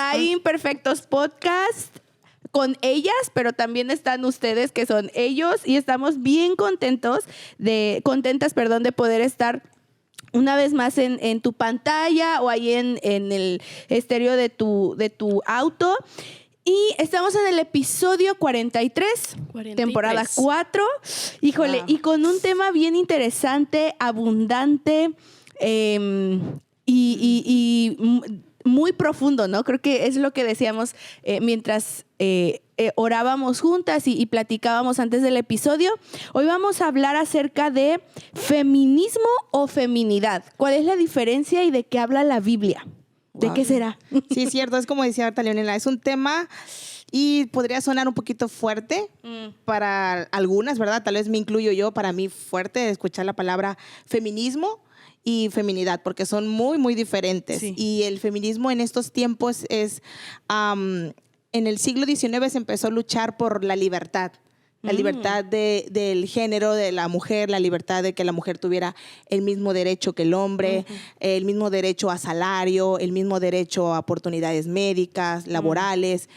a Imperfectos Podcast con ellas, pero también están ustedes que son ellos y estamos bien contentas, de poder estar una vez más en tu pantalla o ahí en el estéreo de tu auto. Y estamos en el episodio 43, temporada 4. Híjole, y con un tema bien interesante, abundante y muy profundo, ¿no? Creo que es lo que decíamos mientras orábamos juntas y platicábamos antes del episodio. Hoy vamos a hablar acerca de feminismo o feminidad. ¿Cuál es la diferencia y de qué habla la Biblia? ¿De qué será? Sí, es cierto. Es como decía ahorita Leonela, es un tema y podría sonar un poquito fuerte para algunas, ¿verdad? Tal vez me incluyo yo, para mí fuerte escuchar la palabra feminismo y feminidad, porque son muy, muy diferentes. Sí. Y el feminismo en estos tiempos es, en el siglo XIX se empezó a luchar por la libertad. La libertad del género de la mujer, la libertad de que la mujer tuviera el mismo derecho que el hombre, el mismo derecho a salario, el mismo derecho a oportunidades médicas, laborales,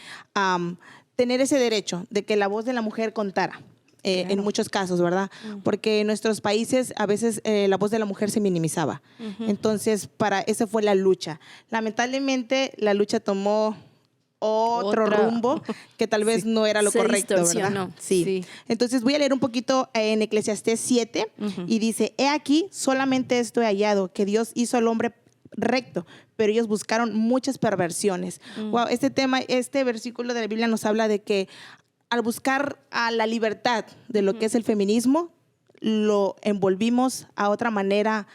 tener ese derecho de que la voz de la mujer contara. Claro. En muchos casos, ¿verdad? Porque en nuestros países a veces la voz de la mujer se minimizaba. Entonces, esa fue la lucha. Lamentablemente, la lucha tomó otro rumbo que tal vez no era lo correcto, ¿verdad? Sí. Entonces voy a leer un poquito en Eclesiastés 7 y dice: he aquí, solamente esto he hallado, que Dios hizo al hombre recto, pero ellos buscaron muchas perversiones. Wow, este versículo de la Biblia nos habla de que al buscar a la libertad de lo que es el feminismo, lo envolvimos a otra manera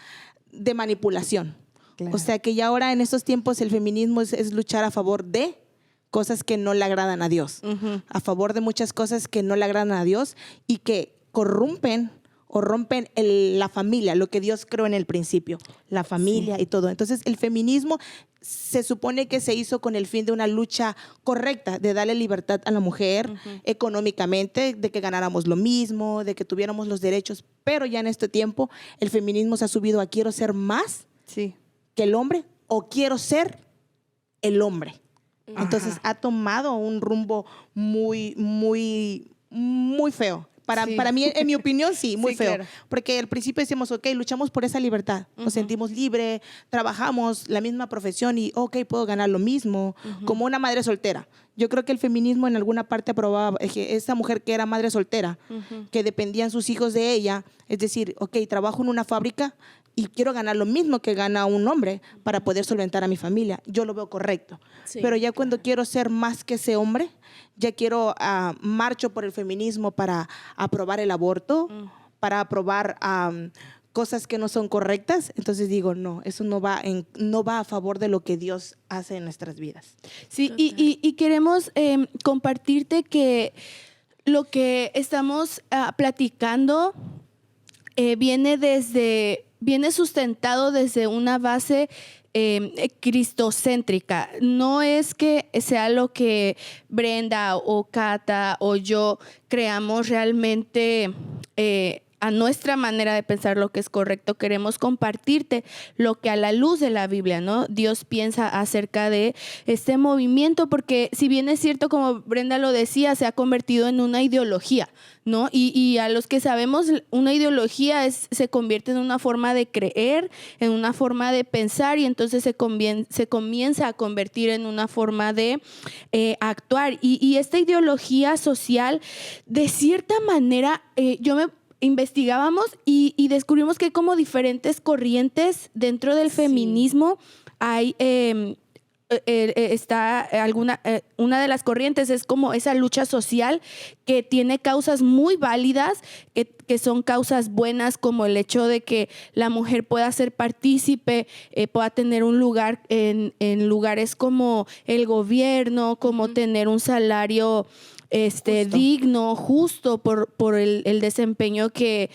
de manipulación. Claro. O sea que ya ahora en estos tiempos el feminismo es luchar a favor de cosas que no le agradan a Dios, a favor de muchas cosas que no le agradan a Dios y que corrompen o rompen la familia, lo que Dios creó en el principio, la familia y todo. Entonces el feminismo se supone que se hizo con el fin de una lucha correcta, de darle libertad a la mujer económicamente, de que ganáramos lo mismo, de que tuviéramos los derechos, pero ya en este tiempo el feminismo se ha subido a quiero ser más que el hombre o quiero ser el hombre. Entonces ha tomado un rumbo muy, muy, muy feo. Para mí, en mi opinión, sí, muy feo. Claro. Porque al principio decimos, ok, luchamos por esa libertad. Nos sentimos libres, trabajamos la misma profesión y, ok, puedo ganar lo mismo. Como una madre soltera. Yo creo que el feminismo en alguna parte aprobaba que esa mujer que era madre soltera, que dependían sus hijos de ella, es decir, ok, trabajo en una fábrica y quiero ganar lo mismo que gana un hombre para poder solventar a mi familia. Yo lo veo correcto. Sí. Pero ya cuando quiero ser más que ese hombre, ya quiero marcho por el feminismo para aprobar el aborto, para aprobar cosas que no son correctas. Entonces digo, no, eso no va a favor de lo que Dios hace en nuestras vidas. Sí, y queremos compartirte que lo que estamos platicando viene sustentado desde una base cristocéntrica. No es que sea lo que Brenda o Cata o yo creamos realmente a nuestra manera de pensar lo que es correcto. Queremos compartirte lo que a la luz de la Biblia, ¿no? Dios piensa acerca de este movimiento, porque si bien es cierto, como Brenda lo decía, se ha convertido en una ideología, ¿no? Y a los que sabemos, una ideología se convierte en una forma de creer, en una forma de pensar, y entonces se comienza a convertir en una forma de actuar. Y esta ideología social, de cierta manera, investigábamos y descubrimos que hay como diferentes corrientes dentro del feminismo. Hay una de las corrientes es como esa lucha social que tiene causas muy válidas, que son causas buenas, como el hecho de que la mujer pueda ser partícipe, pueda tener un lugar en lugares como el gobierno, como tener un salario digno, justo por el desempeño que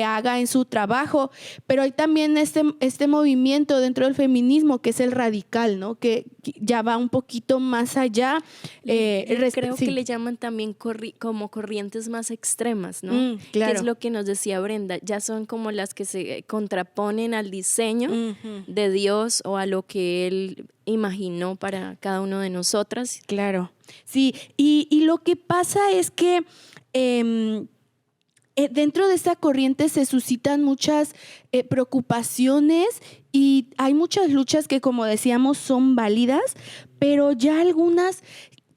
haga en su trabajo. Pero hay también este movimiento dentro del feminismo que es el radical, ¿no? Que ya va un poquito más allá. Creo que le llaman también como corrientes más extremas, ¿no? Claro. Que es lo que nos decía Brenda, ya son como las que se contraponen al diseño de Dios o a lo que Él imaginó para cada uno de nosotras. Claro, sí, y lo que pasa es que dentro de esta corriente se suscitan muchas preocupaciones y hay muchas luchas que, como decíamos, son válidas, pero ya algunas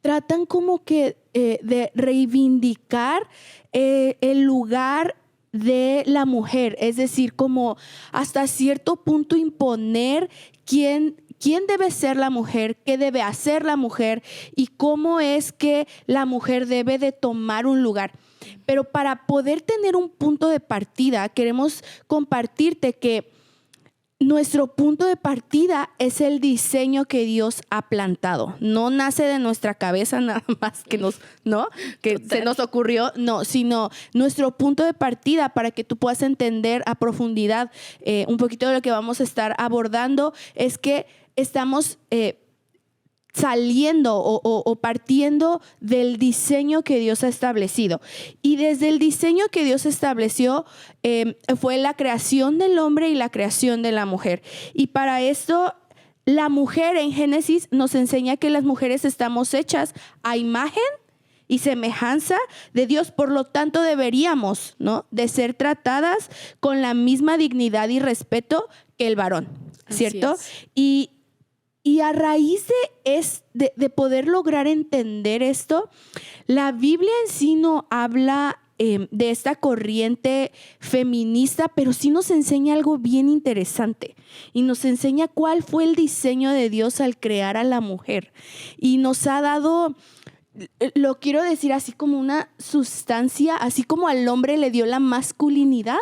tratan como que de reivindicar el lugar de la mujer, es decir, como hasta cierto punto imponer quién debe ser la mujer, qué debe hacer la mujer y cómo es que la mujer debe de tomar un lugar. Pero para poder tener un punto de partida, queremos compartirte que nuestro punto de partida es el diseño que Dios ha plantado. No nace de nuestra cabeza nada más que se nos ocurrió, no, sino nuestro punto de partida para que tú puedas entender a profundidad un poquito de lo que vamos a estar abordando es que estamos saliendo o partiendo del diseño que Dios ha establecido. Y desde el diseño que Dios estableció fue la creación del hombre y la creación de la mujer. Y para esto, la mujer en Génesis nos enseña que las mujeres estamos hechas a imagen y semejanza de Dios, por lo tanto deberíamos, ¿no?, de ser tratadas con la misma dignidad y respeto que el varón, ¿cierto? Y a raíz de poder lograr entender esto, la Biblia en sí no habla de esta corriente feminista, pero sí nos enseña algo bien interesante y nos enseña cuál fue el diseño de Dios al crear a la mujer. Y nos ha dado, lo quiero decir así, como una sustancia, así como al hombre le dio la masculinidad,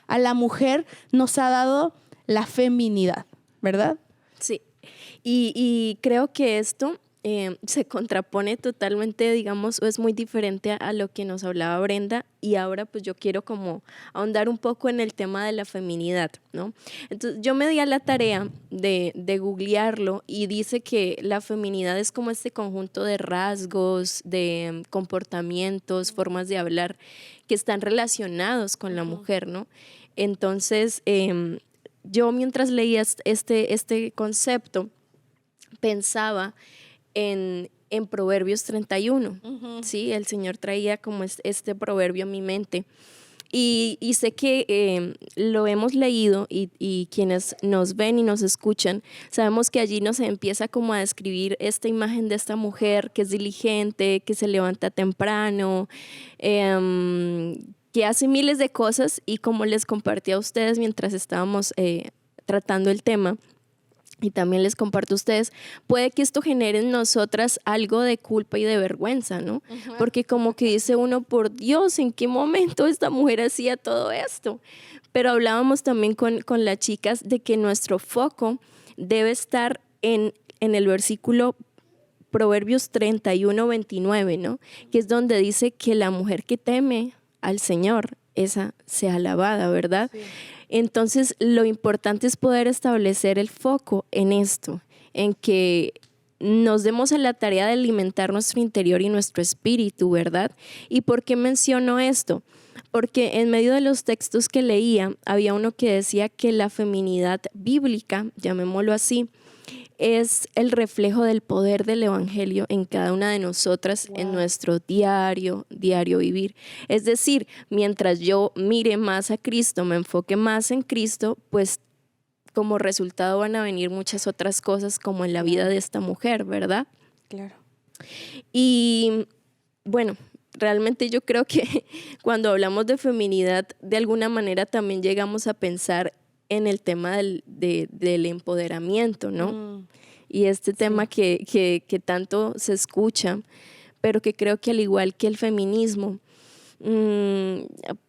a la mujer nos ha dado la feminidad, ¿verdad? Sí. Y creo que esto se contrapone totalmente, digamos, o es muy diferente a lo que nos hablaba Brenda, y ahora pues yo quiero como ahondar un poco en el tema de la feminidad, ¿no? Entonces yo me di a la tarea de googlearlo y dice que la feminidad es como este conjunto de rasgos, de comportamientos, formas de hablar que están relacionados con la mujer, ¿no? Entonces yo mientras leía este concepto pensaba en Proverbios 31, ¿sí? El Señor traía como este proverbio a mi mente y sé que lo hemos leído y quienes nos ven y nos escuchan, sabemos que allí nos empieza como a describir esta imagen de esta mujer que es diligente, que se levanta temprano, que hace miles de cosas, y como les compartí a ustedes mientras estábamos tratando el tema, y también les comparto a ustedes, puede que esto genere en nosotras algo de culpa y de vergüenza, ¿no? Porque como que dice uno, por Dios, ¿en qué momento esta mujer hacía todo esto? Pero hablábamos también con las chicas de que nuestro foco debe estar en el versículo Proverbios 31, 29, ¿no? Que es donde dice que la mujer que teme al Señor, esa sea alabada, ¿verdad? Sí. Entonces, lo importante es poder establecer el foco en esto, en que nos demos a la tarea de alimentar nuestro interior y nuestro espíritu, ¿verdad? ¿Y por qué menciono esto? Porque en medio de los textos que leía, había uno que decía que la feminidad bíblica, llamémoslo así, es el reflejo del poder del evangelio en cada una de nosotras, en nuestro diario vivir. Es decir, mientras yo mire más a Cristo, me enfoque más en Cristo, pues como resultado van a venir muchas otras cosas como en la vida de esta mujer, ¿verdad? Claro. Y bueno, realmente yo creo que cuando hablamos de feminidad, de alguna manera también llegamos a pensar en el tema del empoderamiento, ¿no? Y este tema que tanto se escucha, pero que creo que al igual que el feminismo,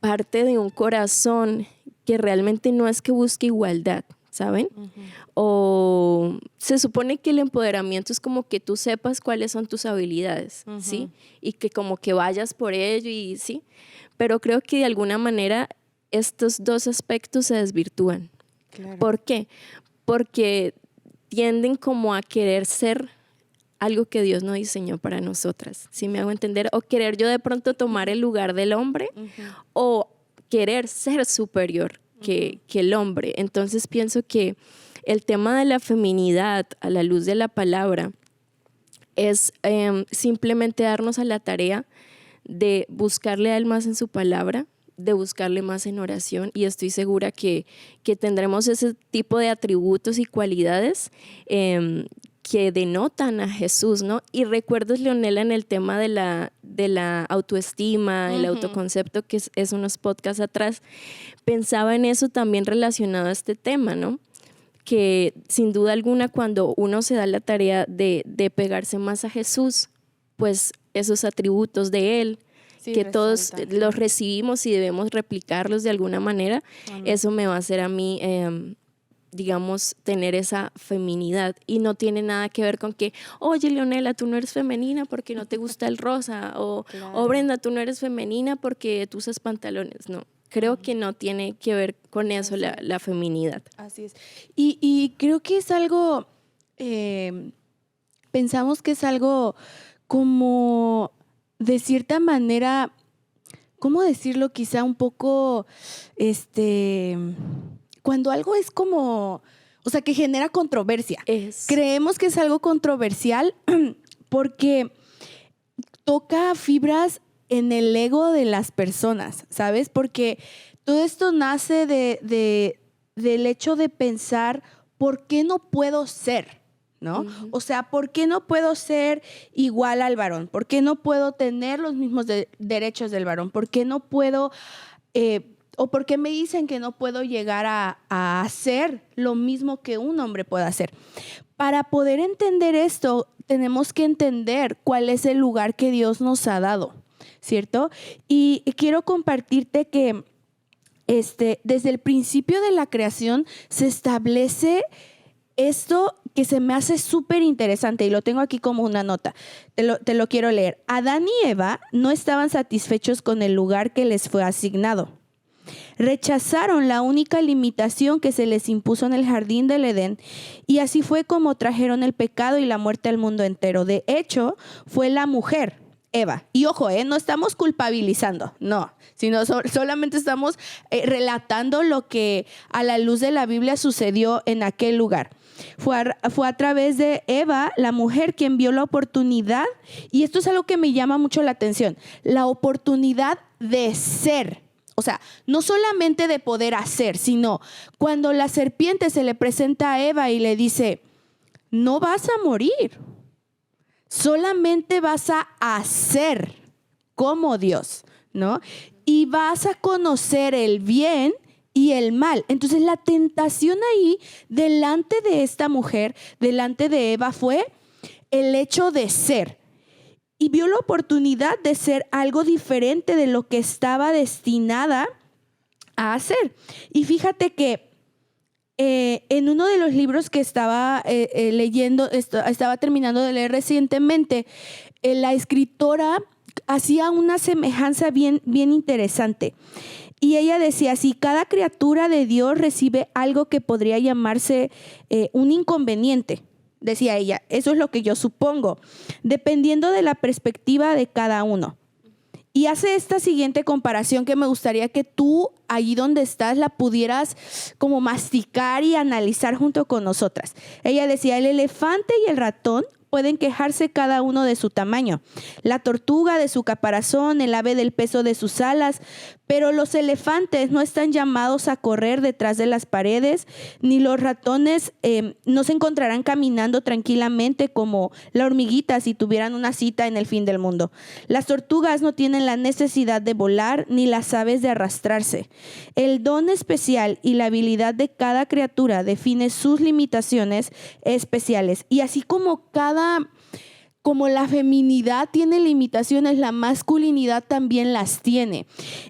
parte de un corazón que realmente no es que busque igualdad, ¿saben? O se supone que el empoderamiento es como que tú sepas cuáles son tus habilidades, ¿sí? Y que como que vayas por ello y sí, pero creo que de alguna manera estos dos aspectos se desvirtúan. Claro. ¿Por qué? Porque tienden como a querer ser algo que Dios no diseñó para nosotras, ¿sí me hago entender? O querer yo de pronto tomar el lugar del hombre, o querer ser superior que el hombre. Entonces pienso que el tema de la feminidad a la luz de la palabra es simplemente darnos a la tarea de buscarle a Él más en su palabra, de buscarle más en oración, y estoy segura que tendremos ese tipo de atributos y cualidades que denotan a Jesús, ¿no? Y recuerdo, Leonela, en el tema de la autoestima, el autoconcepto, que es unos podcasts atrás, pensaba en eso también relacionado a este tema, ¿no? Que sin duda alguna cuando uno se da la tarea de pegarse más a Jesús, pues esos atributos de Él, sí, que todos los recibimos y debemos replicarlos de alguna manera, eso me va a hacer a mí, digamos, tener esa feminidad. Y no tiene nada que ver con que, oye, Leonela, tú no eres femenina porque no te gusta el rosa, o Brenda, tú no eres femenina porque tú usas pantalones. No, creo que no tiene que ver con eso la feminidad. Así es. Y creo que es algo, pensamos que es algo como, de cierta manera, ¿cómo decirlo? Quizá un poco, cuando algo es como, o sea, que genera controversia. Creemos que es algo controversial porque toca fibras en el ego de las personas, ¿sabes? Porque todo esto nace del hecho de pensar, ¿por qué no puedo ser? ¿No? O sea, ¿por qué no puedo ser igual al varón? ¿Por qué no puedo tener los mismos derechos del varón? ¿Por qué no puedo, o por qué me dicen que no puedo llegar a hacer lo mismo que un hombre puede hacer? Para poder entender esto, tenemos que entender cuál es el lugar que Dios nos ha dado, ¿cierto? Y quiero compartirte que desde el principio de la creación se establece esto que se me hace súper interesante y lo tengo aquí como una nota. Te lo quiero leer. Adán y Eva no estaban satisfechos con el lugar que les fue asignado. Rechazaron la única limitación que se les impuso en el jardín del Edén y así fue como trajeron el pecado y la muerte al mundo entero. De hecho, fue la mujer, Eva. Y ojo, no estamos culpabilizando, no, sino solamente estamos relatando lo que a la luz de la Biblia sucedió en aquel lugar. Fue a través de Eva, la mujer, quien vio la oportunidad, y esto es algo que me llama mucho la atención, la oportunidad de ser. O sea, no solamente de poder hacer, sino cuando la serpiente se le presenta a Eva y le dice, no vas a morir, solamente vas a hacer como Dios, ¿no? Y vas a conocer el bien y el mal. Entonces la tentación ahí delante de esta mujer, delante de Eva, fue el hecho de ser. Y vio la oportunidad de ser algo diferente de lo que estaba destinada a hacer. Y fíjate que en uno de los libros que estaba leyendo, estaba terminando de leer recientemente, la escritora hacía una semejanza bien interesante. Y ella decía, si cada criatura de Dios recibe algo que podría llamarse un inconveniente, decía ella, eso es lo que yo supongo, dependiendo de la perspectiva de cada uno. Y hace esta siguiente comparación que me gustaría que tú, allí donde estás, la pudieras como masticar y analizar junto con nosotras. Ella decía, el elefante y el ratón pueden quejarse cada uno de su tamaño, la tortuga de su caparazón, el ave del peso de sus alas, pero los elefantes no están llamados a correr detrás de las paredes, ni los ratones no se encontrarán caminando tranquilamente como la hormiguita si tuvieran una cita en el fin del mundo. Las tortugas no tienen la necesidad de volar, ni las aves de arrastrarse. El don especial y la habilidad de cada criatura define sus limitaciones especiales. Y así como la feminidad tiene limitaciones, la masculinidad también las tiene.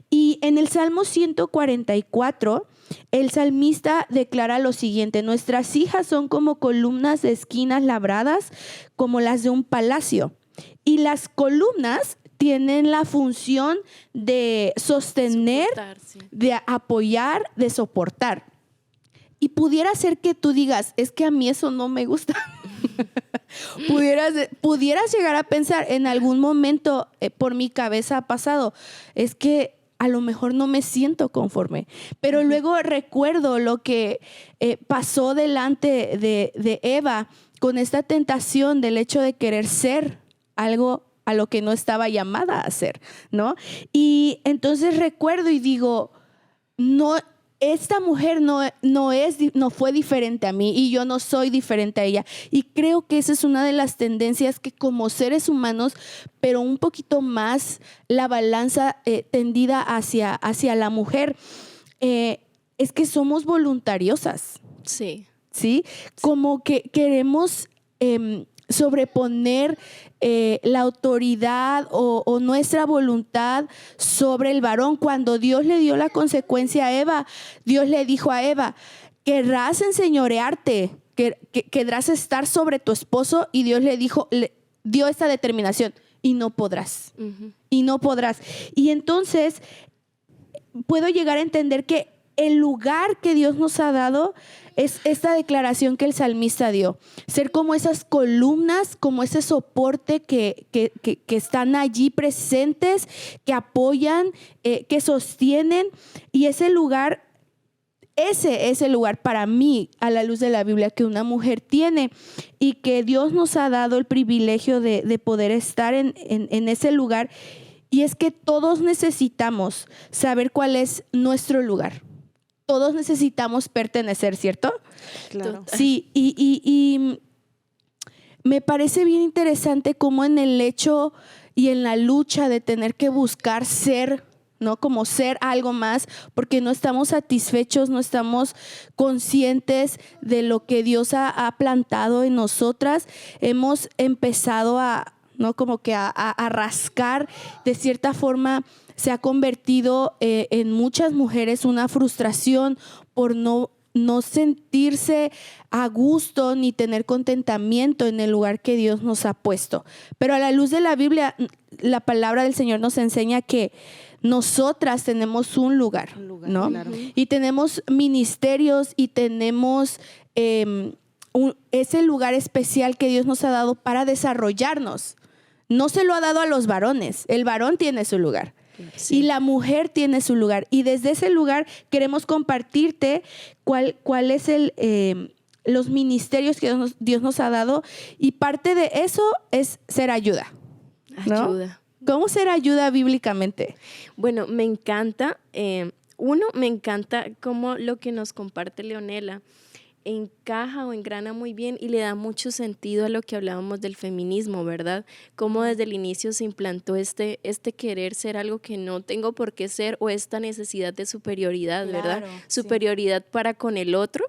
Y en el Salmo 144, el salmista declara lo siguiente: nuestras hijas son como columnas de esquinas labradas, como las de un palacio. Y las columnas tienen la función de sostener, sí, de apoyar, de soportar. Y pudiera ser que tú digas, es que a mí eso no me gusta. Pudieras llegar a pensar, en algún momento por mi cabeza ha pasado, es que a lo mejor no me siento conforme. Pero luego recuerdo lo que pasó delante de Eva con esta tentación del hecho de querer ser algo a lo que no estaba llamada a ser, ¿no? Y entonces recuerdo y digo, no, esta mujer no fue diferente a mí y yo no soy diferente a ella. Y creo que esa es una de las tendencias que como seres humanos, pero un poquito más la balanza tendida hacia la mujer, es que somos voluntariosas. Sí. ¿Sí? Como que queremos sobreponer la autoridad o nuestra voluntad sobre el varón. Cuando Dios le dio la consecuencia a Eva, Dios le dijo a Eva, querrás enseñorearte, querrás estar sobre tu esposo, y Dios le dijo, le dio esta determinación, y no podrás. Y no podrás. Y entonces puedo llegar a entender que el lugar que Dios nos ha dado es esta declaración que el salmista dio. Ser como esas columnas, como ese soporte que están allí presentes, que apoyan, que sostienen. Y ese es el lugar para mí, a la luz de la Biblia, que una mujer tiene, y que Dios nos ha dado el privilegio de poder estar en ese lugar. Y es que todos necesitamos saber cuál es nuestro lugar. Todos necesitamos pertenecer, ¿cierto? Claro. Sí, y me parece bien interesante cómo en el hecho y en la lucha de tener que buscar ser, ¿no? Como ser algo más, porque no estamos satisfechos, no estamos conscientes de lo que Dios ha plantado en nosotras. Hemos empezado ¿no? Como que a rascar. De cierta forma se ha convertido en muchas mujeres una frustración por no sentirse a gusto ni tener contentamiento en el lugar que Dios nos ha puesto. Pero a la luz de la Biblia, la palabra del Señor nos enseña que nosotras tenemos un lugar, ¿no? Claro. Y tenemos ministerios y tenemos ese lugar especial que Dios nos ha dado para desarrollarnos. No se lo ha dado a los varones. El varón tiene su lugar. Sí. Y la mujer tiene su lugar. Y desde ese lugar queremos compartirte cuál es los ministerios que Dios nos ha dado. Y parte de eso es ser ayuda, ¿no? Ayuda. ¿Cómo ser ayuda bíblicamente? Bueno, me encanta. Me encanta cómo lo que nos comparte Leonela encaja o engrana muy bien y le da mucho sentido a lo que hablábamos del feminismo, ¿verdad? Cómo desde el inicio se implantó este querer ser algo que no tengo por qué ser, o esta necesidad de superioridad, ¿verdad? Claro, superioridad para con el otro,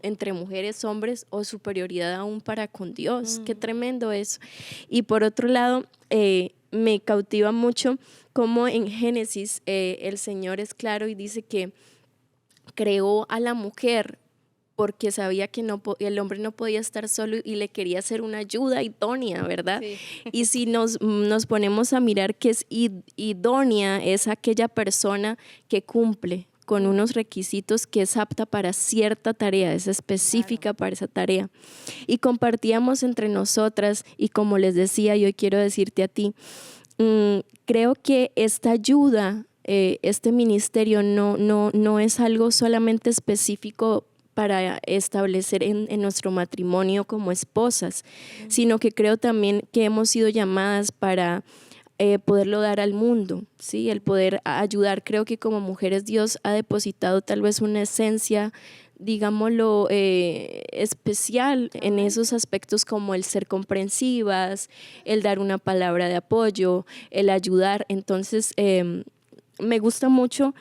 entre mujeres, hombres, o superioridad aún para con Dios. Qué tremendo eso. Y por otro lado, me cautiva mucho cómo en Génesis el Señor es claro y dice que creó a la mujer porque sabía que el hombre no podía estar solo y le quería hacer una ayuda idónea, ¿verdad? Sí. Y si nos ponemos a mirar qué es idónea, es aquella persona que cumple con unos requisitos, que es apta para cierta tarea, es específica para esa tarea. Y compartíamos entre nosotras, y como les decía, yo quiero decirte a ti, creo que esta ayuda, este ministerio no es algo solamente específico para establecer en nuestro matrimonio como esposas, sino que creo también que hemos sido llamadas para poderlo dar al mundo, ¿sí? El poder ayudar. Creo que como mujeres Dios ha depositado tal vez una esencia, digámoslo, especial en esos aspectos, como el ser comprensivas, el dar una palabra de apoyo, el ayudar. Entonces, me gusta mucho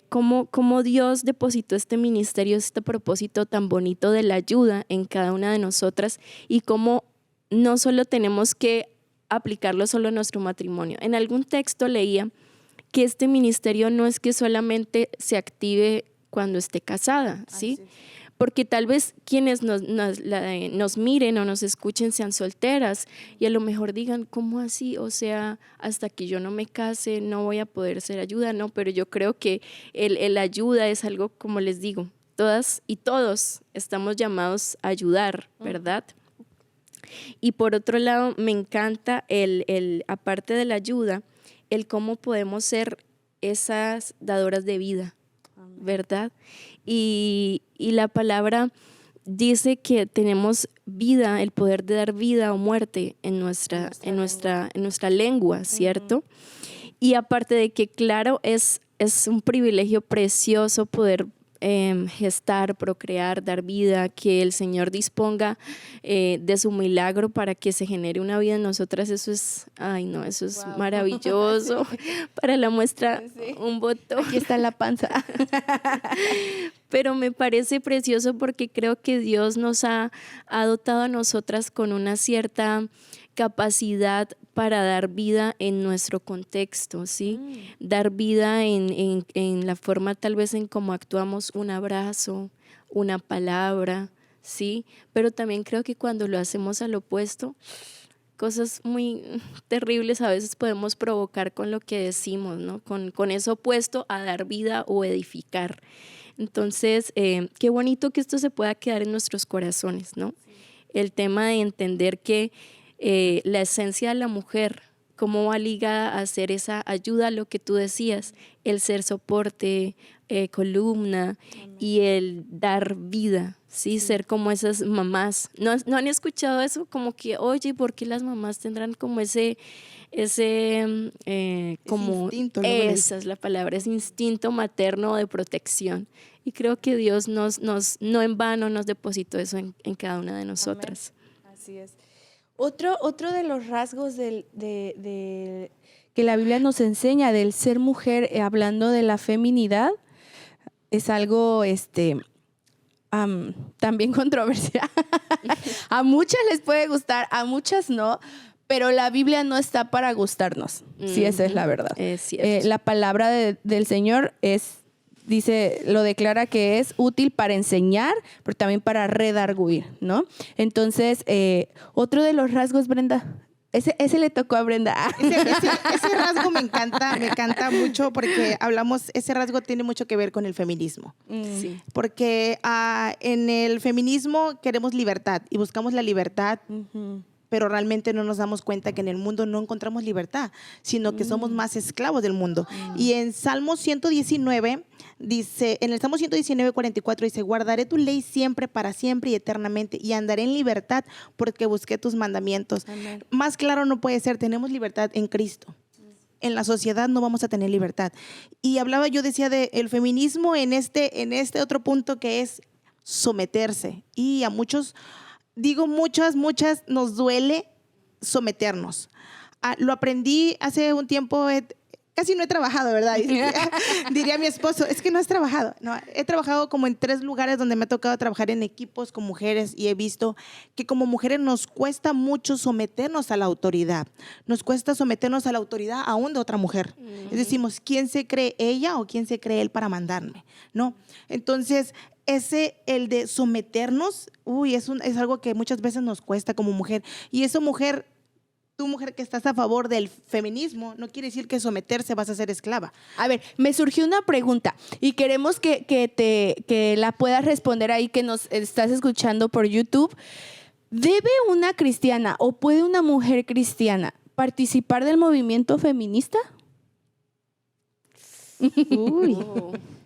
cómo Dios depositó este ministerio, este propósito tan bonito de la ayuda en cada una de nosotras, y cómo no solo tenemos que aplicarlo solo en nuestro matrimonio. En algún texto leía que este ministerio no es que solamente se active cuando esté casada, ¿sí? Porque tal vez quienes nos miren o nos escuchen sean solteras y a lo mejor digan, ¿cómo así? O sea, hasta que yo no me case no voy a poder ser ayuda. No, pero yo creo que el ayuda es algo, como les digo, todas y todos estamos llamados a ayudar, ¿verdad? Y por otro lado, me encanta aparte de la ayuda, el cómo podemos ser esas dadoras de vida, ¿verdad? Y la palabra dice que tenemos vida, el poder de dar vida o muerte en nuestra lengua, ¿cierto? Y aparte de que, claro, es un privilegio precioso poder gestar, procrear, dar vida, que el Señor disponga de su milagro para que se genere una vida en nosotras. Eso es, eso es maravilloso. Para la muestra, un botón. Aquí está la panza. Pero me parece precioso porque creo que Dios nos ha dotado a nosotras con una cierta capacidad para dar vida en nuestro contexto, ¿sí? Dar vida en la forma tal vez en cómo actuamos, un abrazo, una palabra, ¿sí? Pero también creo que cuando lo hacemos al opuesto, cosas muy terribles a veces podemos provocar con lo que decimos, ¿no? Con eso opuesto a dar vida o edificar. Entonces, qué bonito que esto se pueda quedar en nuestros corazones, ¿no? Sí. El tema de entender que la esencia de la mujer, cómo va ligada a hacer esa ayuda a lo que tú decías, el ser soporte, columna. Amén. Y el dar vida, ¿sí? Ser como esas mamás. ¿No han escuchado eso? Como que, oye, ¿por qué las mamás tendrán como ese como instinto, esa es la palabra, ese instinto materno de protección? Y creo que Dios no en vano nos depositó eso en cada una de nosotras. Amén. Así es. Otro de los rasgos que la Biblia nos enseña del ser mujer, hablando de la feminidad, es algo también controversial. A muchas les puede gustar, a muchas no, pero la Biblia no está para gustarnos. Sí, esa es la verdad. Es cierto. La palabra del Señor lo declara que es útil para enseñar, pero también para redarguir, ¿no? Entonces, otro de los rasgos, Brenda, ese le tocó a Brenda. Ese rasgo me encanta mucho porque ese rasgo tiene mucho que ver con el feminismo. Sí. Porque en el feminismo queremos libertad y buscamos la libertad, pero realmente no nos damos cuenta que en el mundo no encontramos libertad, sino que somos más esclavos del mundo. Y en Salmo 119 dice, en el Salmo 119, 44 dice, guardaré tu ley siempre, para siempre y eternamente, y andaré en libertad porque busqué tus mandamientos. Amén. Más claro no puede ser, tenemos libertad en Cristo. En la sociedad no vamos a tener libertad. Y yo decía del feminismo en este otro punto que es someterse. Y a muchas nos duele someternos. Lo aprendí hace un tiempo, casi no he trabajado, ¿verdad? Diría mi esposo, es que no has trabajado. No, he trabajado como en 3 lugares donde me ha tocado trabajar en equipos con mujeres y he visto que como mujeres nos cuesta mucho someternos a la autoridad. Nos cuesta someternos a la autoridad aún de otra mujer. Decimos, ¿quién se cree ella o quién se cree él para mandarme? ¿No? Entonces, el de someternos, es algo que muchas veces nos cuesta como mujer. Y eso, tú mujer que estás a favor del feminismo, no quiere decir que someterse vas a ser esclava. A ver, me surgió una pregunta y queremos que la puedas responder ahí, que nos estás escuchando por YouTube. ¿Debe una cristiana o puede una mujer cristiana participar del movimiento feminista?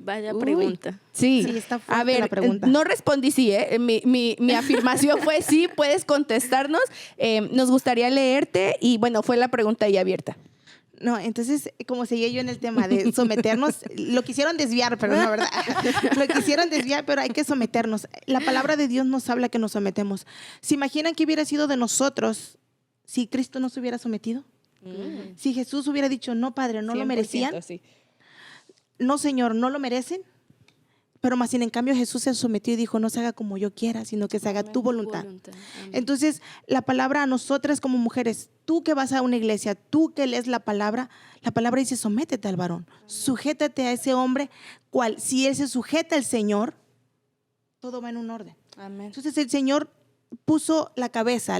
Vaya pregunta. Sí, está fuerte a ver, la pregunta. No respondí sí, mi afirmación fue sí, puedes contestarnos. Nos gustaría leerte y bueno, fue la pregunta ahí abierta. No, entonces, como seguía yo en el tema de someternos, lo quisieron desviar, pero no, ¿verdad? Lo quisieron desviar, pero hay que someternos. La palabra de Dios nos habla que nos sometemos. ¿Se imaginan qué hubiera sido de nosotros si Cristo no se hubiera sometido? Si Jesús hubiera dicho, no, Padre, no lo merecían. Sí. No, Señor, no lo merecen. Pero más sin en cambio Jesús se sometió y dijo, no se haga como yo quiera, sino que se haga tu voluntad. Entonces, la palabra a nosotras como mujeres, tú que vas a una iglesia, tú que lees la palabra dice, sométete al varón, sujétate a ese hombre, si él se sujeta al Señor, todo va en un orden. Amén. Entonces, el Señor puso la cabeza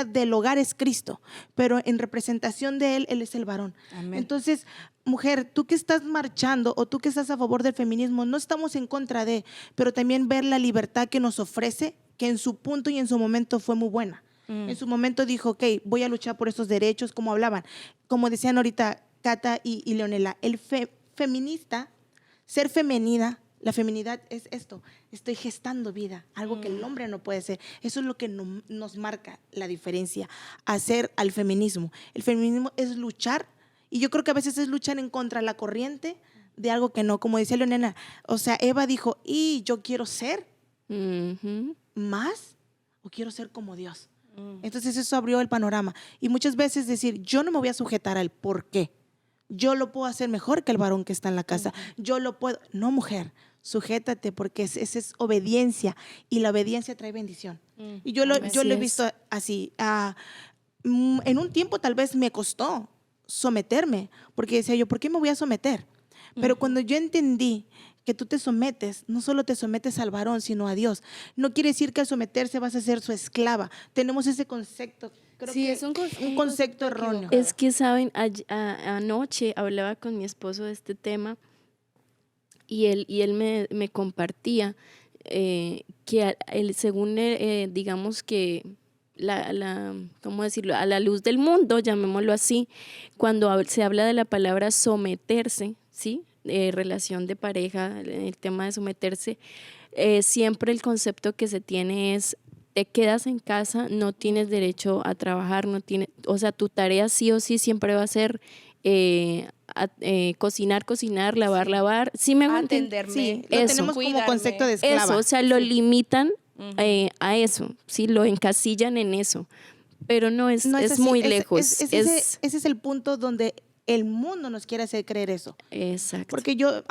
del hogar es Cristo, pero en representación de Él es el varón. Amén. Entonces, mujer, tú que estás marchando o tú que estás a favor del feminismo, no estamos en contra de, pero también ver la libertad que nos ofrece, que en su punto y en su momento fue muy buena. En su momento dijo, ok, voy a luchar por estos derechos, como hablaban, como decían ahorita Cata y Leonela, el feminista, ser femenina, la feminidad es esto, estoy gestando vida, algo que el hombre no puede ser. Eso es lo que nos marca la diferencia, hacer al feminismo. El feminismo es luchar, y yo creo que a veces es luchar en contra de la corriente de algo que no, como decía Leonela, o sea, Eva dijo, y yo quiero ser más o quiero ser como Dios. Entonces eso abrió el panorama. Y muchas veces decir, yo no me voy a sujetar al por qué. Yo lo puedo hacer mejor que el varón que está en la casa. Yo lo puedo. No, mujer, sujétate porque esa es obediencia y la obediencia trae bendición. Y yo lo he visto así. En un tiempo tal vez me costó someterme porque decía yo, ¿por qué me voy a someter? Pero cuando yo entendí que tú te sometes, no solo te sometes al varón, sino a Dios. No quiere decir que al someterse vas a ser su esclava. Tenemos ese concepto. Creo que es un concepto erróneo. Es que, ¿saben? Anoche hablaba con mi esposo de este tema y él me compartía que según digamos que ¿cómo decirlo? A la luz del mundo, llamémoslo así, cuando se habla de la palabra someterse, ¿sí? Relación de pareja, el tema de someterse, siempre el concepto que se tiene es te quedas en casa, no tienes derecho a trabajar, o sea, tu tarea sí o sí siempre va a ser cocinar, lavar, ¿sí me hago atenderme, sí, lo tenemos como concepto de esclava. Eso, o sea, lo limitan a eso, sí, lo encasillan en eso, pero no es muy lejos. Ese es el punto donde el mundo nos quiere hacer creer eso. Exacto. Porque yo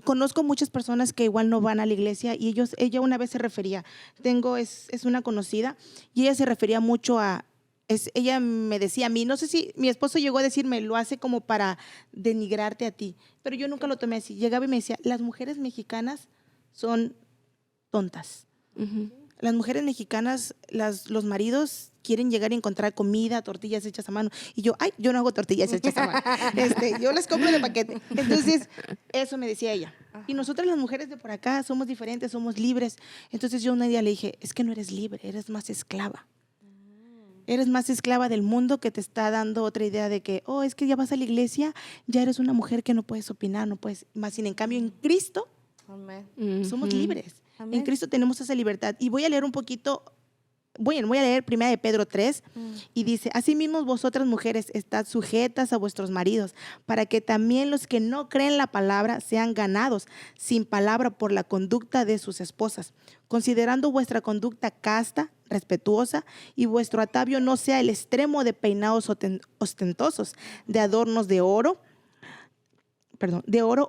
conozco muchas personas que igual no van a la iglesia y ella una vez se refería, es una conocida, y ella se refería mucho ella me decía a mí, no sé si mi esposo llegó a decirme, lo hace como para denigrarte a ti, pero yo nunca lo tomé así. Llegaba y me decía, las mujeres mexicanas son tontas. Las mujeres mexicanas, los maridos quieren llegar y encontrar comida, tortillas hechas a mano. Y yo no hago tortillas hechas a mano. Yo las compro de paquete. Entonces, eso me decía ella. Y nosotras las mujeres de por acá somos diferentes, somos libres. Entonces yo un día le dije, es que no eres libre, eres más esclava. Eres más esclava del mundo que te está dando otra idea de que, es que ya vas a la iglesia, ya eres una mujer que no puedes opinar, no puedes. Más sin en cambio en Cristo somos libres. En Cristo tenemos esa libertad. Y voy a leer un poquito, voy a leer 1 Pedro 3 y dice, asimismo vosotras mujeres estad sujetas a vuestros maridos, para que también los que no creen la palabra sean ganados sin palabra por la conducta de sus esposas, considerando vuestra conducta casta, respetuosa, y vuestro atavio no sea el extremo de peinados ostentosos, de adornos de oro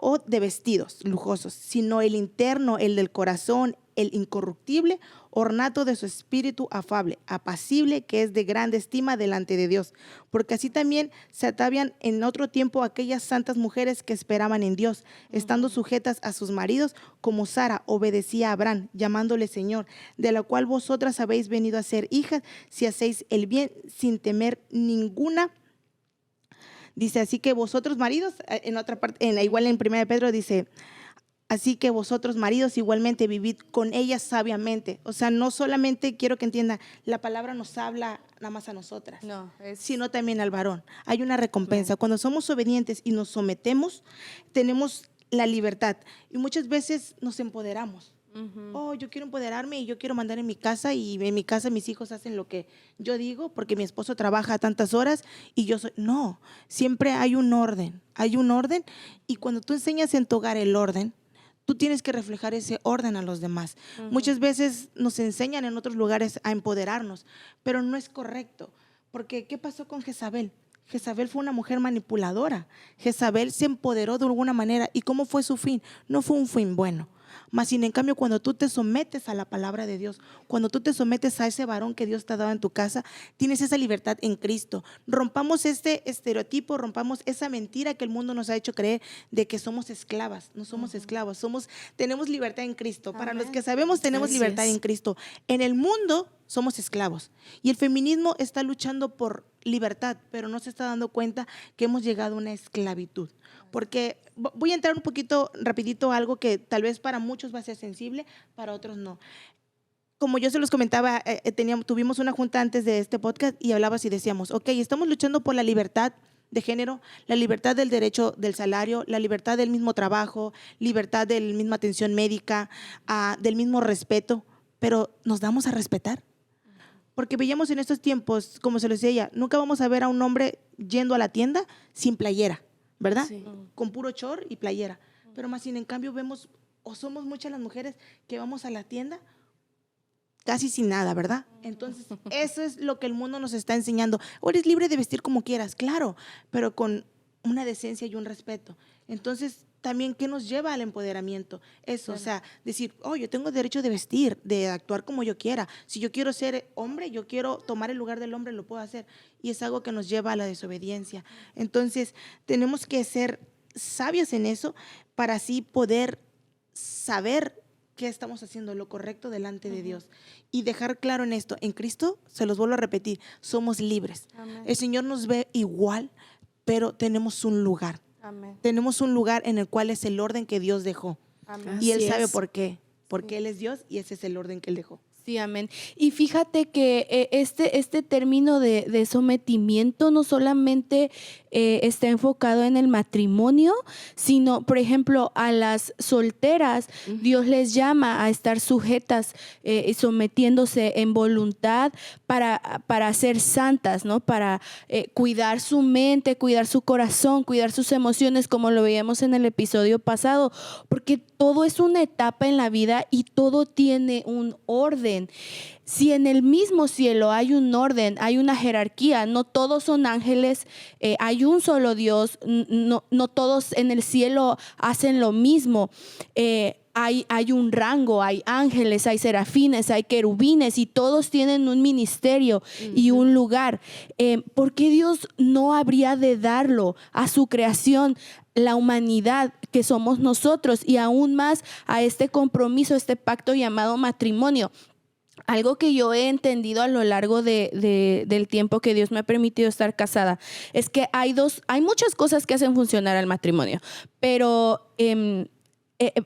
o de vestidos lujosos, sino el interno, el del corazón, el incorruptible, ornato de su espíritu afable, apacible, que es de grande estima delante de Dios. Porque así también se atavian en otro tiempo aquellas santas mujeres que esperaban en Dios, estando sujetas a sus maridos, como Sara obedecía a Abraham, llamándole Señor, de la cual vosotras habéis venido a ser hijas, si hacéis el bien sin temer ninguna. Dice, así que vosotros maridos, en otra parte, igual en 1 Pedro dice, así que vosotros maridos igualmente vivid con ellas sabiamente. O sea, no solamente quiero que entiendan, la palabra nos habla nada más a nosotras, sino también al varón. Hay una recompensa. Cuando somos obedientes y nos sometemos, tenemos la libertad. Y muchas veces nos empoderamos. Yo quiero empoderarme y yo quiero mandar en mi casa, y en mi casa mis hijos hacen lo que yo digo porque mi esposo trabaja tantas horas y yo soy. No, siempre hay un orden, y cuando tú enseñas en tu hogar el orden, tú tienes que reflejar ese orden a los demás. Muchas veces nos enseñan en otros lugares a empoderarnos, pero no es correcto, porque ¿qué pasó con Jezabel? Jezabel fue una mujer manipuladora. Jezabel se empoderó de alguna manera. ¿Y cómo fue su fin? No fue un fin bueno. Más sin en cambio, cuando tú te sometes a la palabra de Dios, cuando tú te sometes a ese varón que Dios te ha dado en tu casa, tienes esa libertad en Cristo. Rompamos este estereotipo, rompamos esa mentira que el mundo nos ha hecho creer de que somos esclavas. No somos esclavos, tenemos libertad en Cristo. Para los que sabemos, tenemos libertad en Cristo. En el mundo somos esclavos, y el feminismo está luchando por libertad, pero no se está dando cuenta que hemos llegado a una esclavitud. Porque voy a entrar un poquito rapidito a algo que tal vez para muchos va a ser sensible, para otros no. Como yo se los comentaba, tuvimos una junta antes de este podcast y hablabas y decíamos, estamos luchando por la libertad de género, la libertad del derecho del salario, la libertad del mismo trabajo, libertad de la misma atención médica, del mismo respeto, pero ¿nos damos a respetar? Porque veíamos en estos tiempos, como se lo decía ella, nunca vamos a ver a un hombre yendo a la tienda sin playera, ¿verdad? Sí. Con puro short y playera. Pero más sin en cambio vemos, o somos muchas las mujeres que vamos a la tienda casi sin nada, ¿verdad? Entonces, eso es lo que el mundo nos está enseñando. O eres libre de vestir como quieras, claro, pero con una decencia y un respeto. Entonces, también, ¿qué nos lleva al empoderamiento? Eso, claro. O sea, decir, yo tengo derecho de vestir, de actuar como yo quiera. Si yo quiero ser hombre, yo quiero tomar el lugar del hombre, lo puedo hacer. Y es algo que nos lleva a la desobediencia. Entonces, tenemos que ser sabios en eso para así poder saber que estamos haciendo lo correcto delante de Dios y dejar claro en esto, en Cristo, se los vuelvo a repetir, somos libres. Amén. El Señor nos ve igual, pero tenemos un lugar. Amén. Tenemos un lugar en el cual es el orden que Dios dejó. Amén. Y Él sabe por qué, porque Él es Dios y ese es el orden que Él dejó. Sí, amén. Y fíjate que este término de sometimiento no solamente está enfocado en el matrimonio, sino, por ejemplo, a las solteras, Dios les llama a estar sujetas, sometiéndose en voluntad para ser santas, ¿no? Para cuidar su mente, cuidar su corazón, cuidar sus emociones, como lo veíamos en el episodio pasado, porque todo es una etapa en la vida y todo tiene un orden. Si en el mismo cielo hay un orden, hay una jerarquía, no todos son ángeles, hay un solo Dios, no todos en el cielo hacen lo mismo. Hay un rango, hay ángeles, hay serafines, hay querubines y todos tienen un ministerio y un lugar. ¿Por qué Dios no habría de darlo a su creación, la humanidad que somos nosotros y aún más a este compromiso, este pacto llamado matrimonio? Algo que yo he entendido a lo largo del tiempo que Dios me ha permitido estar casada es que hay muchas cosas que hacen funcionar al matrimonio, pero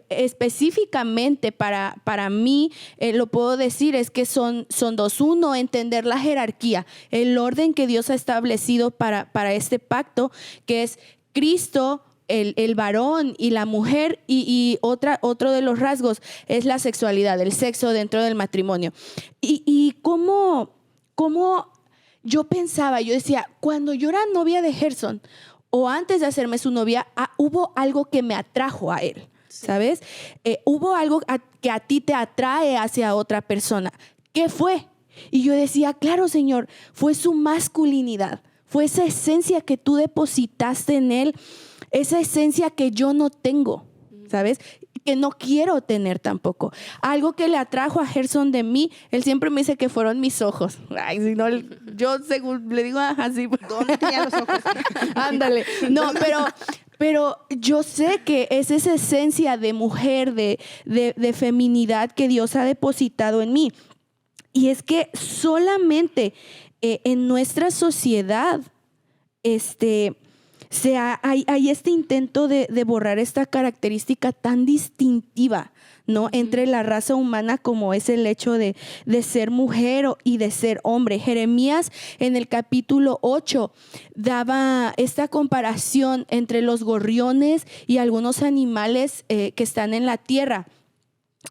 específicamente para mí, lo puedo decir, es que son dos. Uno, entender la jerarquía, el orden que Dios ha establecido para este pacto, que es Cristo, el varón y la mujer, y otro de los rasgos es la sexualidad, el sexo dentro del matrimonio. Y cómo yo decía, cuando yo era novia de Gerson o antes de hacerme su novia, hubo algo que me atrajo a él, ¿sabes? Hubo algo que a ti te atrae hacia otra persona. ¿Qué fue? Y yo decía, claro, Señor, fue su masculinidad, fue esa esencia que tú depositaste en él, esa esencia que yo no tengo, ¿sabes? Que no quiero tener tampoco. Algo que le atrajo a Gerson de mí, él siempre me dice que fueron mis ojos. Ay, si no, yo según le digo así. ¿Dónde tenía los ojos? Ándale. No, pero yo sé que es esa esencia de mujer, de feminidad que Dios ha depositado en mí. Y es que solamente en nuestra sociedad, hay este intento de borrar esta característica tan distintiva, ¿no? Entre la raza humana, como es el hecho de ser mujer y de ser hombre. Jeremías en el capítulo 8 daba esta comparación entre los gorriones y algunos animales que están en la tierra.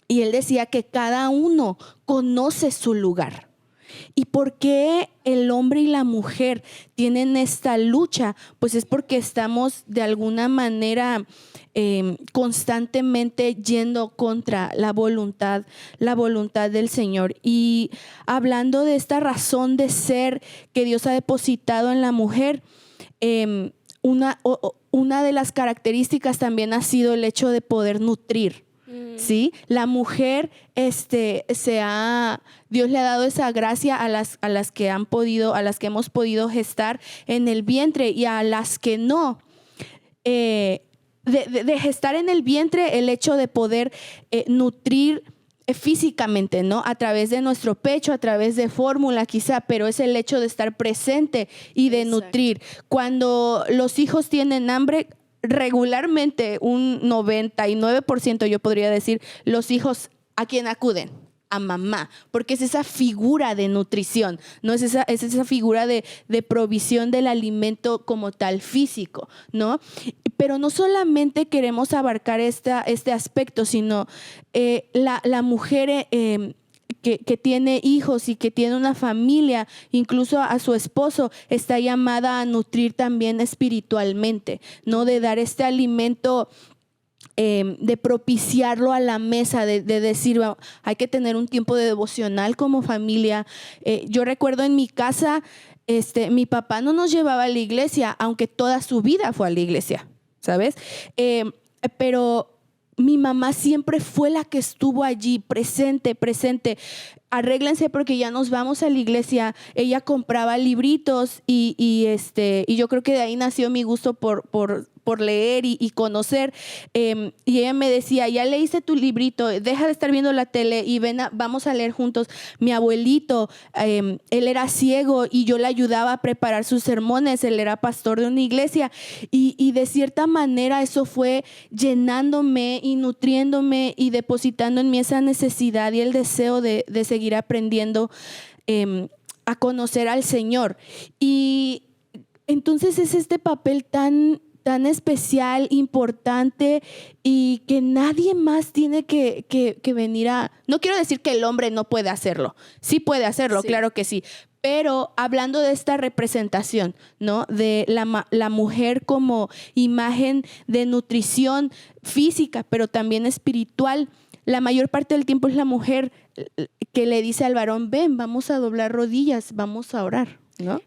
Y él decía que cada uno conoce su lugar. ¿Y por qué el hombre y la mujer tienen esta lucha? Pues es porque estamos de alguna manera constantemente yendo contra la voluntad del Señor. Y hablando de esta razón de ser que Dios ha depositado en la mujer, una de las características también ha sido el hecho de poder nutrir. ¿Sí? La mujer, Dios le ha dado esa gracia a las que hemos podido gestar en el vientre, y a las que no. De gestar en el vientre, el hecho de poder nutrir físicamente, ¿no? A través de nuestro pecho, a través de fórmula quizá, pero es el hecho de estar presente y de nutrir. Cuando los hijos tienen hambre, regularmente un 99%, yo podría decir, los hijos, ¿a quién acuden? a mamá, porque es esa figura de nutrición, no es esa figura de provisión del alimento como tal físico, ¿no? Pero no solamente queremos abarcar este aspecto, sino la mujer que tiene hijos y que tiene una familia, incluso a su esposo, está llamada a nutrir también espiritualmente, ¿no? De dar este alimento, de propiciarlo a la mesa, de decir, hay que tener un tiempo de devocional como familia. Yo recuerdo en mi casa, mi papá no nos llevaba a la iglesia, aunque toda su vida fue a la iglesia, ¿sabes? Pero mi mamá siempre fue la que estuvo allí, presente. Arréglense porque ya nos vamos a la iglesia. Ella compraba libritos y yo creo que de ahí nació mi gusto por leer y conocer. Y ella me decía, ya leíste tu librito, deja de estar viendo la tele y vamos a leer juntos. Mi abuelito, él era ciego y yo le ayudaba a preparar sus sermones. Él era pastor de una iglesia y de cierta manera eso fue llenándome y nutriéndome y depositando en mí esa necesidad y el deseo de seguir aprendiendo a conocer al Señor. Y entonces es este papel tan especial, importante, y que nadie más tiene que venir a... No quiero decir que el hombre no puede hacerlo. Sí puede hacerlo, sí. Claro que sí. Pero hablando de esta representación, ¿no? De la mujer como imagen de nutrición física, pero también espiritual, la mayor parte del tiempo es la mujer que le dice al varón, ven, vamos a doblar rodillas, vamos a orar, ¿no?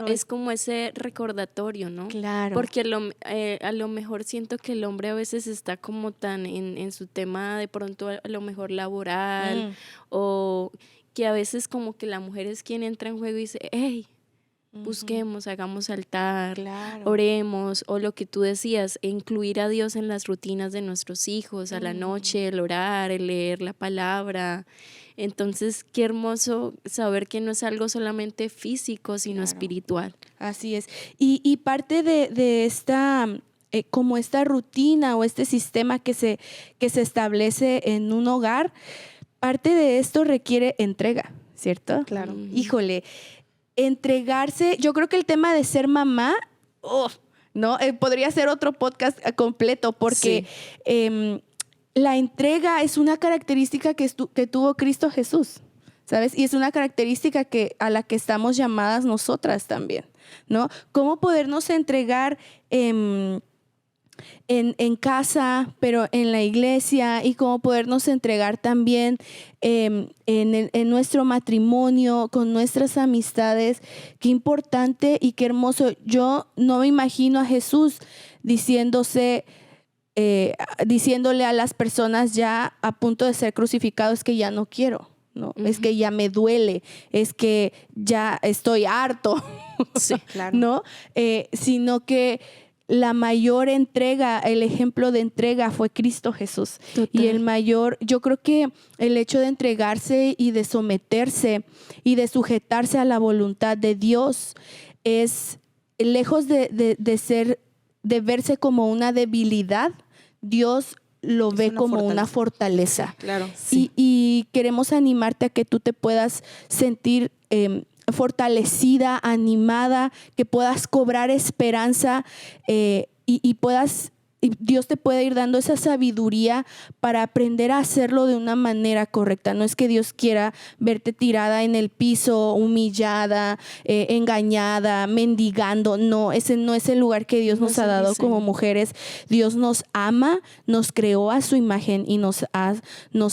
Es como ese recordatorio, ¿no? Claro. Porque a lo mejor siento que el hombre a veces está como tan en su tema de pronto a lo mejor laboral, o que a veces como que la mujer es quien entra en juego y dice, hey, busquemos, hagamos altar, claro, oremos, o lo que tú decías, incluir a Dios en las rutinas de nuestros hijos, a la noche, el orar, el leer la palabra. Entonces, qué hermoso saber que no es algo solamente físico, sino claro, espiritual. Así es. Y parte de esta, como esta rutina o este sistema que se establece en un hogar, parte de esto requiere entrega, ¿cierto? Claro. Híjole, entregarse, yo creo que el tema de ser mamá, ¿no? Podría ser otro podcast completo porque sí, la entrega es una característica que tuvo Cristo Jesús, ¿sabes? Y es una característica a la que estamos llamadas nosotras también, ¿no? ¿Cómo podernos entregar en casa, pero en la iglesia, y cómo podernos entregar también en nuestro matrimonio, con nuestras amistades? Qué importante y qué hermoso. Yo no me imagino a Jesús diciéndole a las personas ya a punto de ser crucificado, es que ya no quiero, ¿no? Es que ya me duele, es que ya estoy harto, sí, claro, ¿no? Sino que la mayor entrega, el ejemplo de entrega fue Cristo Jesús. Total. Y yo creo que el hecho de entregarse y de someterse y de sujetarse a la voluntad de Dios es, lejos de verse como una debilidad, Dios lo ve como una fortaleza. Claro. Sí. Y queremos animarte a que tú te puedas sentir fortalecida, animada, que puedas cobrar esperanza y Dios te puede ir dando esa sabiduría para aprender a hacerlo de una manera correcta. No es que Dios quiera verte tirada en el piso, humillada, engañada, mendigando. No, ese no es el lugar que Dios nos ha dado como mujeres. Dios nos ama, nos creó a su imagen y nos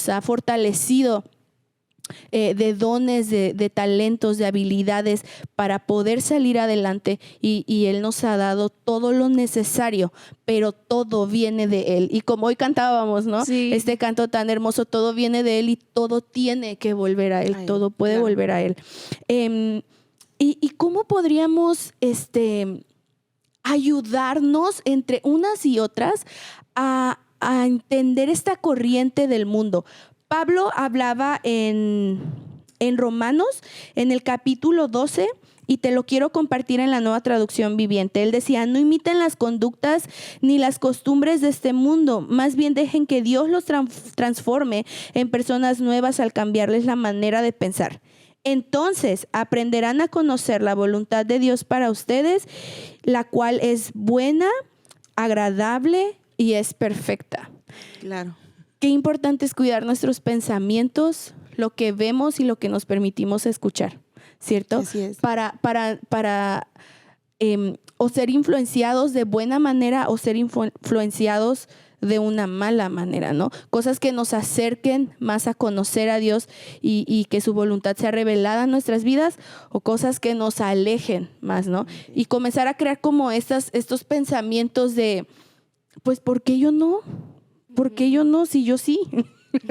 ha fortalecido de dones, de talentos, de habilidades para poder salir adelante, y Él nos ha dado todo lo necesario, pero todo viene de Él. Y como hoy cantábamos, ¿no? Sí. Este canto tan hermoso, todo viene de Él y todo tiene que volver a Él. Ay, todo puede volver a Él. ¿Y cómo podríamos ayudarnos entre unas y otras a entender esta corriente del mundo? Pablo hablaba en Romanos, en el capítulo 12, y te lo quiero compartir en la Nueva Traducción Viviente. Él decía, no imiten las conductas ni las costumbres de este mundo, más bien dejen que Dios los transforme en personas nuevas al cambiarles la manera de pensar. Entonces aprenderán a conocer la voluntad de Dios para ustedes, la cual es buena, agradable y es perfecta. Claro. Qué importante es cuidar nuestros pensamientos, lo que vemos y lo que nos permitimos escuchar, ¿cierto? Así es. Para o ser influenciados de buena manera o ser influenciados de una mala manera, ¿no? Cosas que nos acerquen más a conocer a Dios y que su voluntad sea revelada en nuestras vidas, o cosas que nos alejen más, ¿no? Y comenzar a crear como estos pensamientos de, pues, ¿por qué yo no? ¿Por qué yo no si yo sí?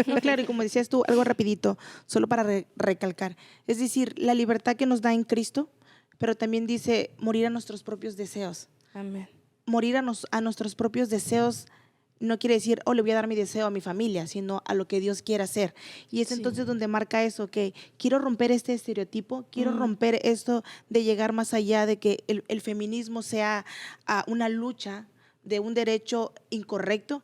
No, claro, y como decías tú, algo rapidito, solo para recalcar. Es decir, la libertad que nos da en Cristo, pero también dice morir a nuestros propios deseos. Amén. Morir a nuestros propios deseos no quiere decir, le voy a dar mi deseo a mi familia, sino a lo que Dios quiere hacer. Y es entonces donde marca eso, que quiero romper este estereotipo, quiero romper esto de llegar más allá de que el feminismo sea una lucha de un derecho incorrecto.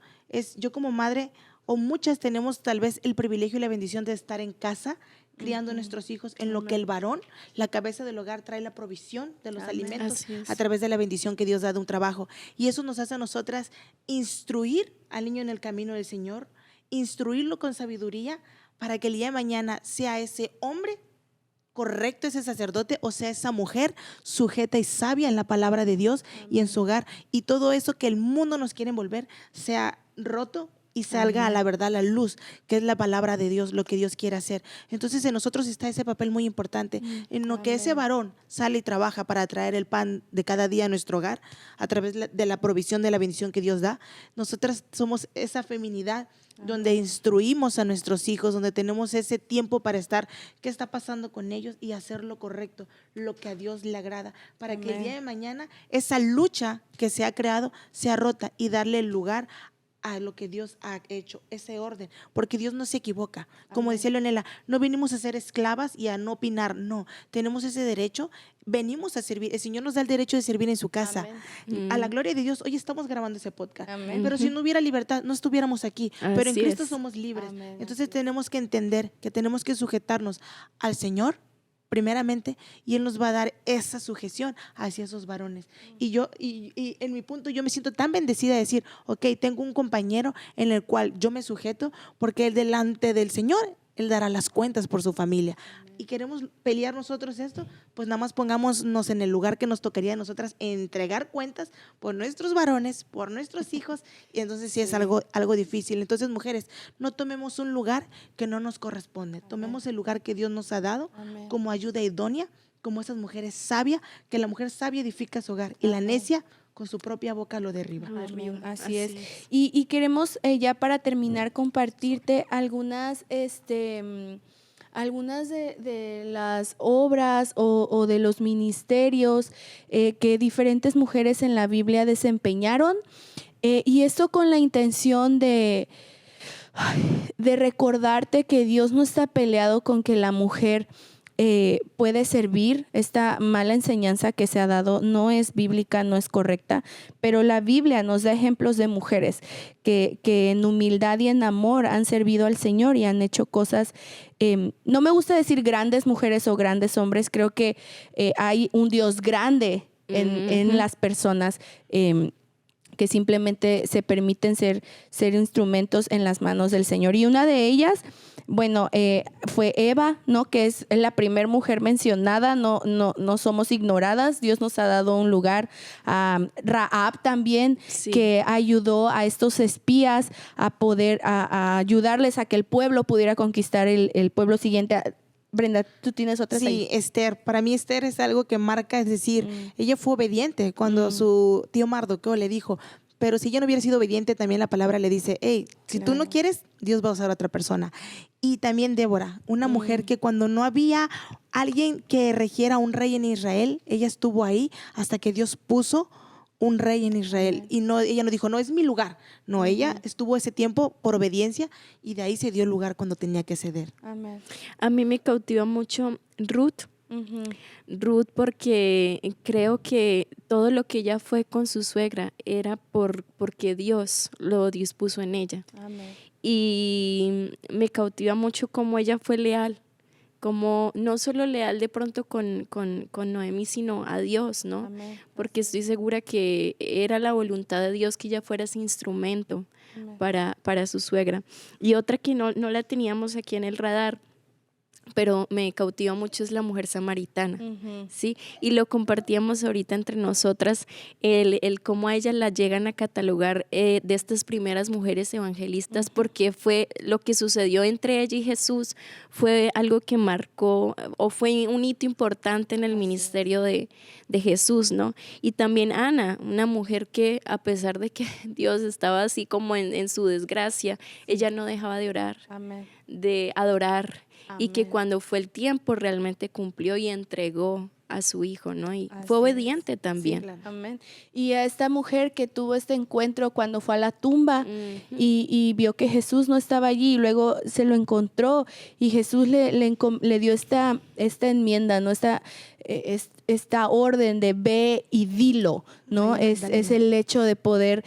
Yo como madre, o muchas tenemos tal vez el privilegio y la bendición de estar en casa, criando a nuestros hijos en lo que el varón, la cabeza del hogar, trae la provisión de los alimentos a través de la bendición que Dios da de un trabajo. Y eso nos hace a nosotras instruir al niño en el camino del Señor, instruirlo con sabiduría para que el día de mañana sea ese hombre correcto, ese sacerdote, o sea, esa mujer sujeta y sabia en la palabra de Dios y en su hogar. Y todo eso que el mundo nos quiere envolver sea roto y salga a la verdad, a la luz, que es la palabra de Dios, lo que Dios quiere hacer. Entonces en nosotros está ese papel muy importante, en lo que ese varón sale y trabaja para traer el pan de cada día a nuestro hogar, a través de la provisión de la bendición que Dios da. Nosotras somos esa feminidad donde instruimos a nuestros hijos, donde tenemos ese tiempo para estar, qué está pasando con ellos y hacer lo correcto, lo que a Dios le agrada, para que el día de mañana esa lucha que se ha creado sea rota y darle el lugar a lo que Dios ha hecho, ese orden, porque Dios no se equivoca. Como decía Leonela, no venimos a ser esclavas y a no opinar, no, tenemos ese derecho, venimos a servir, el Señor nos da el derecho de servir en su casa. A la gloria de Dios, hoy estamos grabando ese podcast. Amén. Pero si no hubiera libertad, no estuviéramos aquí, pero en Así Cristo es. somos libres. Amén. Entonces tenemos que entender que tenemos que sujetarnos al Señor primeramente, y Él nos va a dar esa sujeción hacia esos varones. Y yo, y en mi punto, yo me siento tan bendecida de decir, ok, tengo un compañero en el cual yo me sujeto, porque Él delante del Señor, Él dará las cuentas por su familia. Y queremos pelear nosotros esto, pues nada más pongámonos en el lugar que nos tocaría a nosotras entregar cuentas por nuestros varones, por nuestros hijos, y entonces sí es algo difícil. Entonces, mujeres, no tomemos un lugar que no nos corresponde, tomemos el lugar que Dios nos ha dado como ayuda idónea, como esas mujeres sabias, que la mujer sabia edifica su hogar y la necia con su propia boca lo derriba. Amén. Así es. Y queremos ya para terminar compartirte algunas de las obras o de los ministerios que diferentes mujeres en la Biblia desempeñaron, y esto con la intención de recordarte que Dios no está peleado con que la mujer puede servir. Esta mala enseñanza que se ha dado no es bíblica, no es correcta, pero la Biblia nos da ejemplos de mujeres que en humildad y en amor han servido al Señor y han hecho cosas. No me gusta decir grandes mujeres o grandes hombres, creo que hay un Dios grande en las personas que simplemente se permiten ser instrumentos en las manos del Señor. Y una de ellas, bueno, fue Eva, ¿no? Que es la primera mujer mencionada. No somos ignoradas. Dios nos ha dado un lugar. Rahab también, que ayudó a estos espías a poder a ayudarles a que el pueblo pudiera conquistar el pueblo siguiente. Brenda, ¿tú tienes otras ahí? Sí, Esther. Para mí Esther es algo que marca, es decir, ella fue obediente cuando su tío Mardoqueo le dijo, pero si ella no hubiera sido obediente, también la palabra le dice, hey, si tú no quieres, Dios va a usar a otra persona. Y también Débora, una mujer que cuando no había alguien que regiera un rey en Israel, ella estuvo ahí hasta que Dios puso un rey en Israel. Y ella no dijo, no, es mi lugar. No, ella estuvo ese tiempo por obediencia y de ahí se dio el lugar cuando tenía que ceder. Amén. A mí me cautiva mucho Ruth, Ujú. Ruth, porque creo que todo lo que ella fue con su suegra era porque Dios lo dispuso en ella. Amén. Y me cautiva mucho cómo ella fue leal, como no solo leal de pronto con Noemí, sino a Dios, ¿no? Amén. Porque estoy segura que era la voluntad de Dios que ella fuera ese instrumento Amén. para su suegra. Y otra que no la teníamos aquí en el radar, pero me cautiva mucho, es la mujer samaritana. Ujú. ¿Sí? Y lo compartíamos ahorita entre nosotras, el cómo a ella la llegan a catalogar de estas primeras mujeres evangelistas, porque fue lo que sucedió entre ella y Jesús, fue algo que marcó o fue un hito importante en el ministerio de Jesús, ¿no? Y también Ana, una mujer que a pesar de que Dios estaba así como en su desgracia, ella no dejaba de orar, Amén. de adorar, y que Amén. cuando fue el tiempo realmente cumplió y entregó a su hijo, ¿no? Y Así fue es. obediente también. Sí, claro. Amén. Y a esta mujer que tuvo este encuentro cuando fue a la tumba Ujú. y vio que Jesús no estaba allí y luego se lo encontró y Jesús le dio esta enmienda, ¿no? Esta orden de ve y dilo, ¿no? María Es Magdalena. el hecho de poder...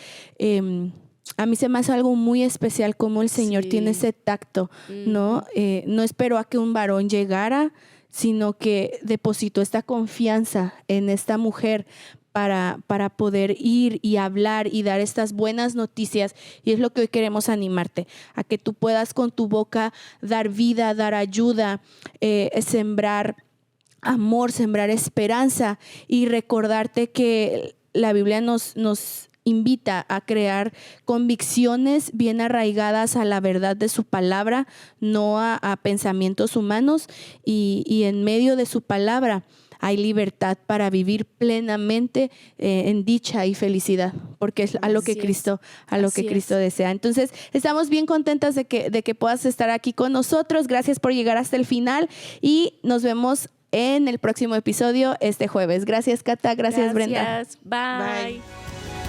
a mí se me hace algo muy especial cómo el Señor Sí. tiene ese tacto, ¿no? No esperó a que un varón llegara, sino que depositó esta confianza en esta mujer para poder ir y hablar y dar estas buenas noticias. Y es lo que hoy queremos animarte, a que tú puedas con tu boca dar vida, dar ayuda, sembrar amor, sembrar esperanza y recordarte que la Biblia nos invita a crear convicciones bien arraigadas a la verdad de su palabra, no a pensamientos humanos, y en medio de su palabra hay libertad para vivir plenamente en dicha y felicidad, porque es a lo que Así es. Cristo, Así es. desea. Entonces, estamos bien contentas de que puedas estar aquí con nosotros. Gracias por llegar hasta el final y nos vemos en el próximo episodio este jueves. Gracias, Cata. Gracias, Brenda. Bye. Bye.